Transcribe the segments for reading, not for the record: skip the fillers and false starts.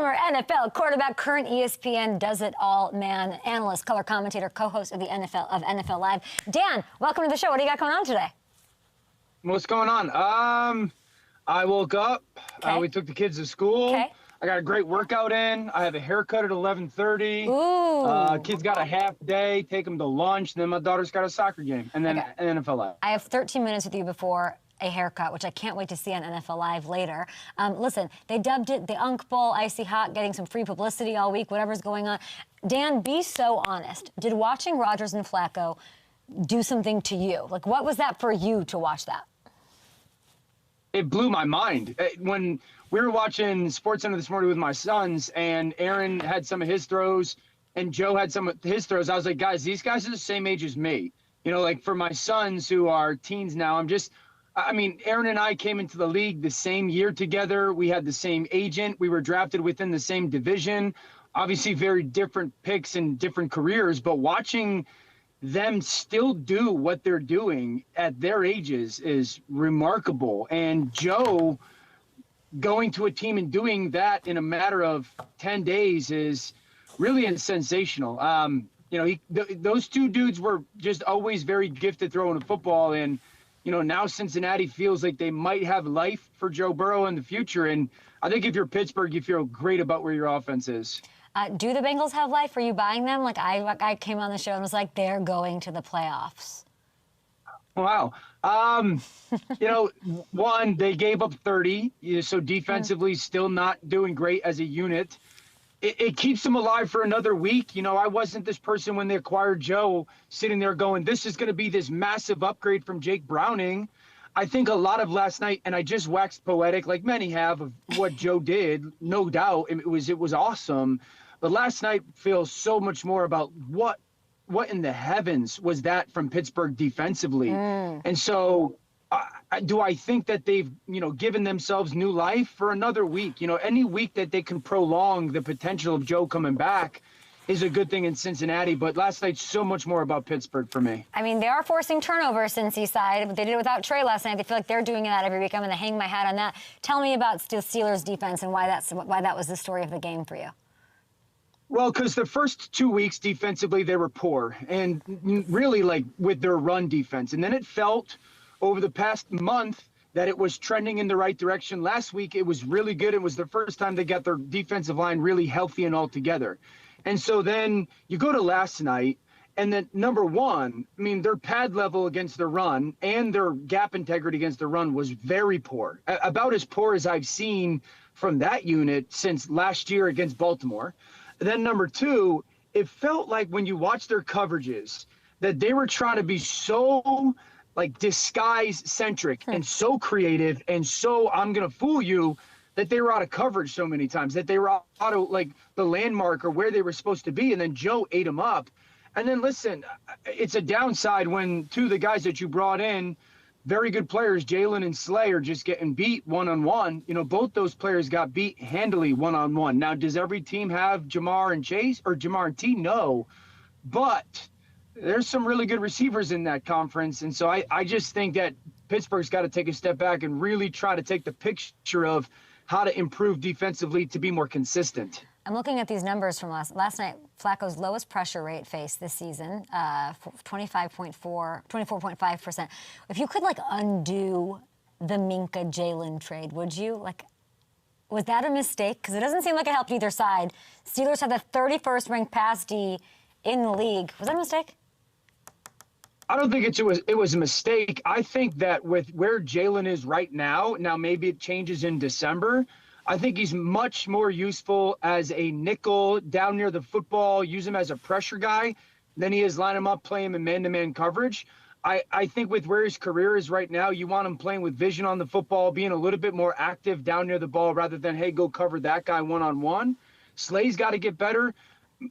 Former NFL quarterback, current ESPN Does It All man, analyst, color commentator, co-host of NFL Live. Dan, welcome to the show. What do you got going on today? What's going on? I woke up. Okay. We took the kids to school. Okay. I got a great workout in. I have a haircut at 11:30. Ooh. Kids got a half day. Take them to lunch. Then my daughter's got a soccer game, and then an NFL Live. I have 13 minutes with you before a haircut, which I can't wait to see on NFL Live later. Listen, they dubbed it the Unk Bowl, icy hot, getting some free publicity all week, whatever's going on. Dan, be so honest. Did watching Rodgers and Flacco do something to you? Like, what was that for you to watch that? It blew my mind. When we were watching SportsCenter this morning with my sons, and Aaron had some of his throws, and Joe had some of his throws, I was like, guys, these guys are the same age as me. You know, like for my sons who are teens now, I mean, Aaron and I came into the league the same year together. We had the same agent. We were drafted within the same division. Obviously, very different picks and different careers, but watching them still do what they're doing at their ages is remarkable. And Joe going to a team and doing that in a matter of 10 days is really sensational. You know, those two dudes were just always very gifted throwing a football, and you know, now Cincinnati feels like they might have life for Joe Burrow in the future. And I think if you're Pittsburgh, you feel great about where your offense is. Do the Bengals have life? Are you buying them? Like I came on the show and was like, they're going to the playoffs. Wow. You know, one, they gave up 30, so defensively still not doing great as a unit. It keeps them alive for another week. You know, I wasn't this person when they acquired Joe sitting there going, this is going to be this massive upgrade from Jake Browning. I think a lot of last night, and I just waxed poetic like many have of what Joe did, no doubt. It was awesome. But last night feels so much more about what in the heavens was that from Pittsburgh defensively. And so do I think that they've, you know, given themselves new life for another week? You know, any week that they can prolong the potential of Joe coming back is a good thing in Cincinnati. But last night's so much more about Pittsburgh for me. I mean, they are forcing turnovers, Cincy side. They did it without Trey last night. They feel like they're doing that every week. I'm going to hang my hat on that. Tell me about the Steelers' defense and why that was the story of the game for you. Well, because the first 2 weeks defensively, they were poor, and really like with their run defense. And then it felt over the past month that it was trending in the right direction. Last week, it was really good. It was the first time they got their defensive line really healthy and all together. And so then you go to last night, and then number one, I mean, their pad level against the run and their gap integrity against the run was very poor, about as poor as I've seen from that unit since last year against Baltimore. And then number two, it felt like when you watch their coverages that they were trying to be so like disguise centric and so creative and so I'm going to fool you that they were out of coverage so many times, that they were out of like the landmark or where they were supposed to be. And then Joe ate them up. And then listen, it's a downside when two of the guys that you brought in, very good players, Jalen and Slay, are just getting beat one-on-one. You know, both those players got beat handily one-on-one. Now, does every team have Jamar and Chase or Jamar and T? No. But there's some really good receivers in that conference. And so I just think that Pittsburgh's got to take a step back and really try to take the picture of how to improve defensively to be more consistent. I'm looking at these numbers from last night. Flacco's lowest pressure rate faced this season, 24.5%. If you could, like, undo the Minka Jalen trade, would you? Like, was that a mistake? Because it doesn't seem like it helped either side. Steelers had the 31st ranked pass D in the league. Was that a mistake? I don't think it was a mistake. I think that with where Jalen is right now maybe it changes in December. I think he's much more useful as a nickel down near the football, use him as a pressure guy, than he is line him up, play him in man-to-man coverage. I think with where his career is right now, you want him playing with vision on the football, being a little bit more active down near the ball rather than, hey, go cover that guy one-on-one. Slay's got to get better.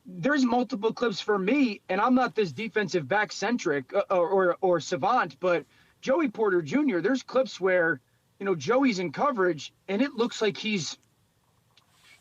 There's multiple clips for me, and I'm not this defensive back-centric or savant, but Joey Porter Jr., there's clips where, you know, Joey's in coverage, and it looks like he's,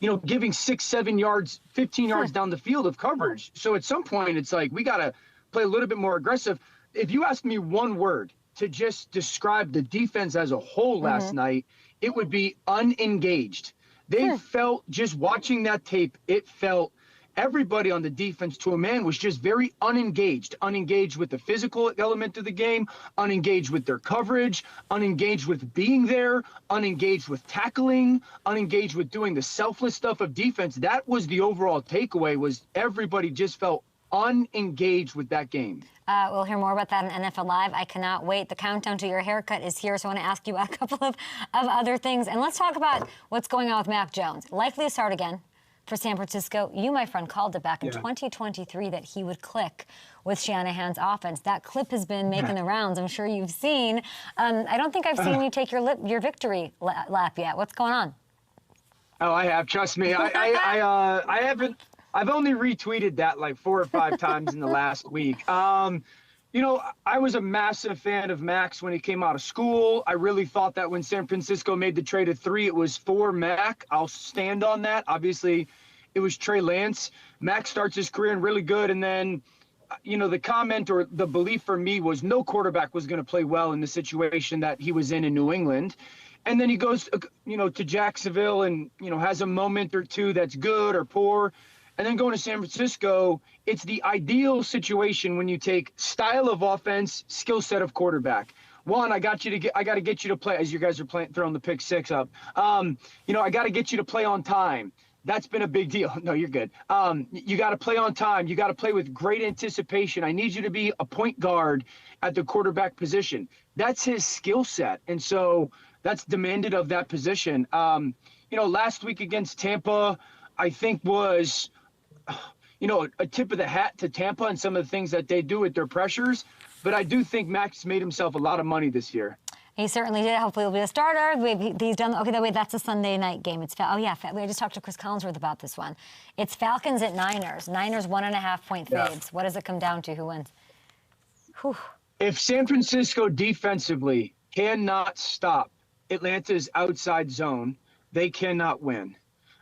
you know, giving 6, 7 yards, 15 yards down the field of coverage. So at some point, it's like we got to play a little bit more aggressive. If you ask me one word to just describe the defense as a whole last night, it would be unengaged. They felt, just watching that tape, it felt everybody on the defense to a man was just very unengaged with the physical element of the game, unengaged with their coverage, unengaged with being there, unengaged with tackling, unengaged with doing the selfless stuff of defense. That was the overall takeaway, was everybody just felt unengaged with that game. We'll hear more about that in NFL Live. I cannot wait. The countdown to your haircut is here, so I want to ask you about a couple of other things. And let's talk about what's going on with Mac Jones. Likely to start again for San Francisco. You, my friend, called it back in 2023 that he would click with Shanahan's offense. That clip has been making the rounds. I'm sure you've seen. I don't think I've seen you take your victory lap yet. What's going on? Oh, I have. Trust me. I haven't. I've only retweeted that like 4 or 5 times in the last week. You know, I was a massive fan of Max when he came out of school. I really thought that when San Francisco made the trade of 3, it was for Mac. I'll stand on that. Obviously, it was Trey Lance. Max starts his career in really good, and then, you know, the comment or the belief for me was no quarterback was going to play well in the situation that he was in New England. And then he goes, you know, to Jacksonville and, you know, has a moment or two that's good or poor. And then going to San Francisco, it's the ideal situation when you take style of offense, skill set of quarterback. One, I got to get you to play, as you guys are throwing the pick 6 up. You know, I got to get you to play on time. That's been a big deal. No, you're good. You got to play on time. You got to play with great anticipation. I need you to be a point guard at the quarterback position. That's his skill set. And so that's demanded of that position. You know, last week against Tampa, I think was, you know, a tip of the hat to Tampa and some of the things that they do with their pressures. But I do think Max made himself a lot of money this year. He certainly did. Hopefully he'll be a starter. He's done. Okay, that way that's a Sunday night game. It's I just talked to Chris Collinsworth about this one. It's Falcons at Niners. Niners 1.5-point fades. What does it come down to? Who wins? Whew. If San Francisco defensively cannot stop Atlanta's outside zone, they cannot win.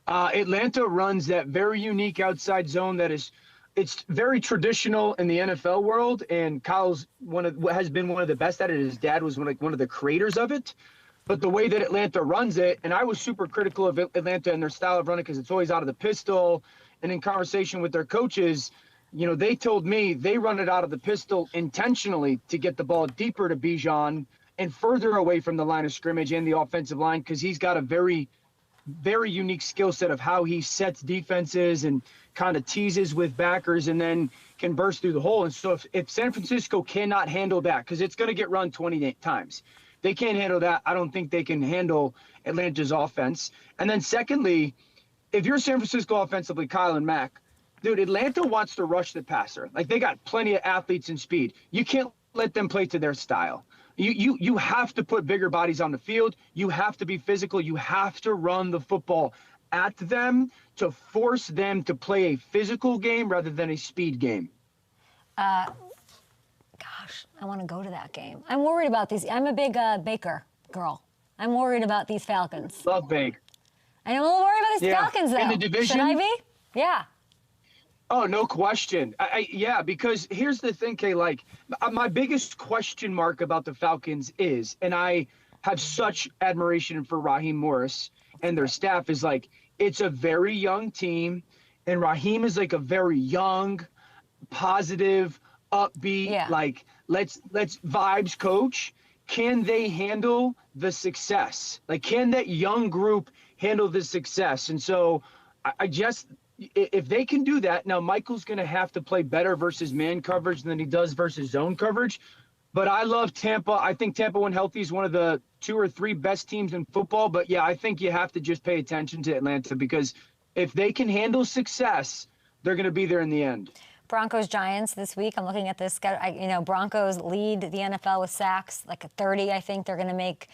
Atlanta runs that very unique outside zone that it's very traditional in the NFL world, and Kyle's has been one of the best at it. His dad was one of the creators of it. But the way that Atlanta runs it, and I was super critical of Atlanta and their style of running because it's always out of the pistol. And in conversation with their coaches, you know, they told me they run it out of the pistol intentionally to get the ball deeper to Bijan and further away from the line of scrimmage and the offensive line, because he's got a very unique skill set of how he sets defenses and kind of teases with backers and then can burst through the hole. And so if San Francisco cannot handle that, because it's going to get run 28 times, they can't handle that. I don't think they can handle Atlanta's offense. And then secondly, if you're San Francisco offensively, Kyle and Mac, dude, Atlanta wants to rush the passer. Like, they got plenty of athletes and speed. You can't let them play to their style. You have to put bigger bodies on the field. You have to be physical. You have to run the football at them to force them to play a physical game rather than a speed game. Gosh, I want to go to that game. I'm worried about these. I'm a big Baker girl. I'm worried about these Falcons. Love Baker. I'm a little worried about these Falcons, though. In the division? Should I be? Yeah. Oh, no question. Yeah, because here's the thing, Kay, like, my biggest question mark about the Falcons is, and I have such admiration for Raheem Morris and their staff, is like, it's a very young team, and Raheem is like a very young, positive, upbeat, like, let's vibes coach. Can they handle the success? Like, can that young group handle the success? And so I just, if they can do that, now Michael's going to have to play better versus man coverage than he does versus zone coverage. But I love Tampa. I think Tampa, when healthy, is one of the 2 or 3 best teams in football. But, yeah, I think you have to just pay attention to Atlanta, because if they can handle success, they're going to be there in the end. Broncos Giants this week. I'm looking at this. You know, Broncos lead the NFL with sacks, like a 30. I think they're going to make.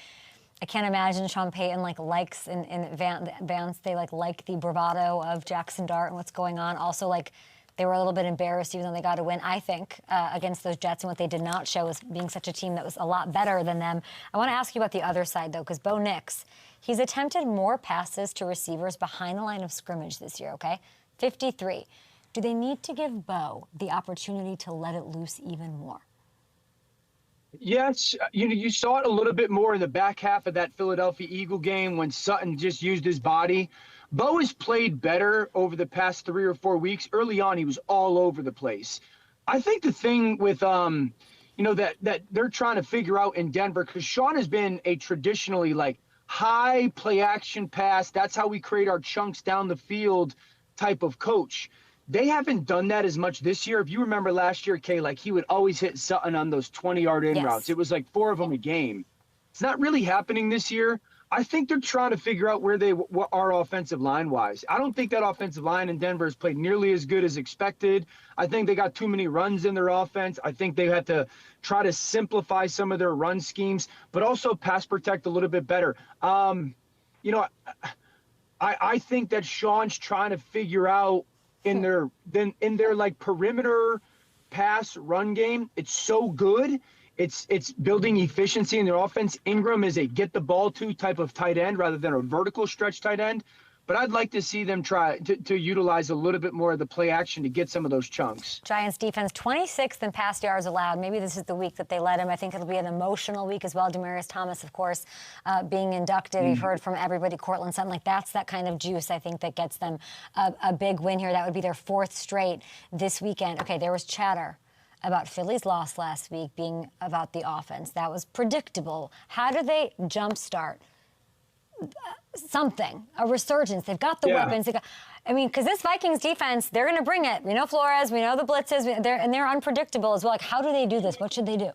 I can't imagine Sean Payton likes in advance. They like the bravado of Jackson Dart and what's going on. Also, like, they were a little bit embarrassed even though they got to win, I think, against those Jets. And what they did not show is being such a team that was a lot better than them. I want to ask you about the other side, though, because Bo Nix, he's attempted more passes to receivers behind the line of scrimmage this year, okay? 53. Do they need to give Bo the opportunity to let it loose even more? Yes, you saw it a little bit more in the back half of that Philadelphia Eagle game when Sutton just used his body. Bo has played better over the past 3 or 4 weeks. Early on, he was all over the place. I think the thing with that they're trying to figure out in Denver, because Sean has been a traditionally like high play action pass. That's how we create our chunks down the field type of coach. They haven't done that as much this year. If you remember last year, Kay, like he would always hit Sutton on those 20-yard in routes. It was like 4 of them a game. It's not really happening this year. I think they're trying to figure out where they are offensive line-wise. I don't think that offensive line in Denver has played nearly as good as expected. I think they got too many runs in their offense. I think they have to try to simplify some of their run schemes, but also pass protect a little bit better. I think that Sean's trying to figure out in their like perimeter pass run game. It's so good. It's building efficiency in their offense. Ingram is a get the ball to type of tight end rather than a vertical stretch tight end. But I'd like to see them try to utilize a little bit more of the play action to get some of those chunks. Giants defense 26th in pass yards allowed. Maybe this is the week that they let him. I think it'll be an emotional week as well. Demaryius Thomas, of course, being inducted. We've heard from everybody. Cortland Sutton, like that's that kind of juice, I think, that gets them a big win here. That would be their 4th straight this weekend. Okay, there was chatter about Philly's loss last week being about the offense. That was predictable. How do they jumpstart something, a resurgence? They've got the weapons. Because this Vikings defense, they're going to bring it. We know Flores, we know the blitzes, and they're unpredictable as well. Like, how do they do this? What should they do?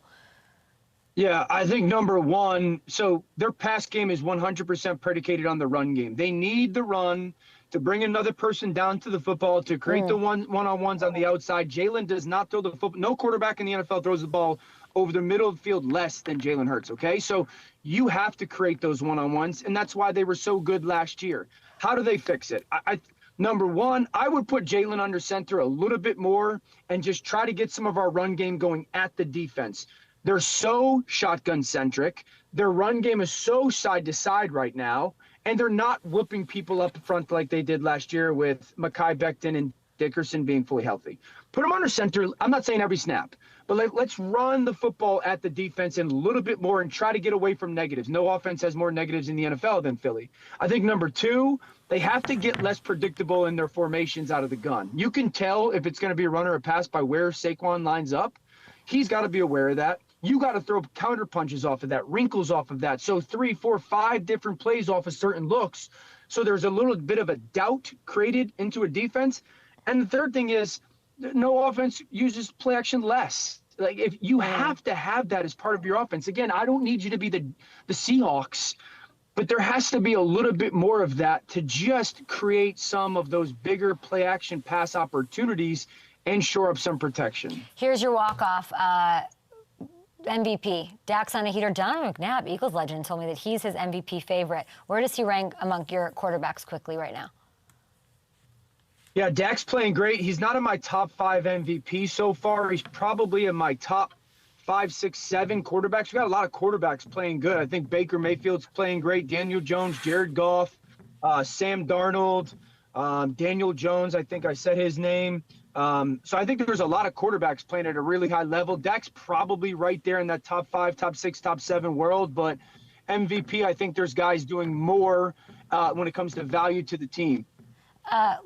Yeah, I think number one, so their pass game is 100% predicated on the run game. They need the run to bring another person down to the football, to create the one-on-ones on the outside. Jalen does not throw the football. No quarterback in the NFL throws the ball over the middle of the field less than Jalen Hurts, okay? So you have to create those one-on-ones, and that's why they were so good last year. How do they fix it? Number one, I would put Jalen under center a little bit more and just try to get some of our run game going at the defense. They're so shotgun-centric. Their run game is so side-to-side right now, and they're not whooping people up front like they did last year with Mekhi Becton and Dickerson being fully healthy. Put them under center. I'm not saying every snap, but let's run the football at the defense and a little bit more and try to get away from negatives. No offense has more negatives in the NFL than Philly. I think number two, they have to get less predictable in their formations out of the gun. You can tell if it's going to be a run or a pass by where Saquon lines up. He's got to be aware of that. You got to throw counter punches off of that, wrinkles off of that. So 3, 4, 5 different plays off of certain looks. So there's a little bit of a doubt created into a defense. And the third thing is no offense uses play action less. Like if you have to have that as part of your offense. Again, I don't need you to be the Seahawks, but there has to be a little bit more of that to just create some of those bigger play action pass opportunities and shore up some protection. Here's your walk-off. MVP, Dak's on a heater. Donovan McNabb, Eagles legend, told me that he's his MVP favorite. Where does he rank among your quarterbacks quickly right now? Yeah, Dak's playing great. He's not in my top 5 MVP so far. He's probably in my top 5, 6, 7 quarterbacks. We got a lot of quarterbacks playing good. I think Baker Mayfield's playing great. Daniel Jones, Jared Goff, Sam Darnold, Daniel Jones, I think I said his name. So I think there's a lot of quarterbacks playing at a really high level. Dak's probably right there in that top 5, top 6, top 7 world. But MVP, I think there's guys doing more when it comes to value to the team.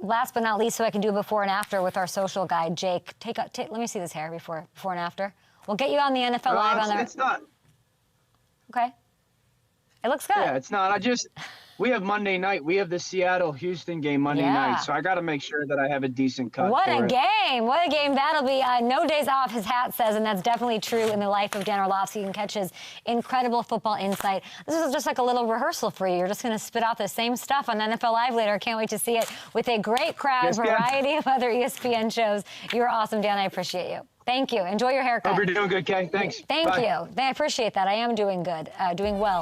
Last but not least, so I can do a before and after with our social guy, Jake. Let me see this hair before and after. We'll get you on the NFL Live on there. It's not. Okay. It looks good. Yeah, it's not. We have Monday night. We have the Seattle-Houston game Monday night, so I got to make sure that I have a decent cut. What a game. What a game that'll be. No days off, his hat says, and that's definitely true in the life of Dan Orlovsky. You can catch his incredible football insight. This is just like a little rehearsal for you. You're just going to spit out the same stuff on NFL Live later. Can't wait to see it with a great crowd, variety of other ESPN shows. You're awesome, Dan. I appreciate you. Thank you. Enjoy your haircut. Hope you're doing good, Kay. Thanks. Thank you. I appreciate that. I am doing good, doing well.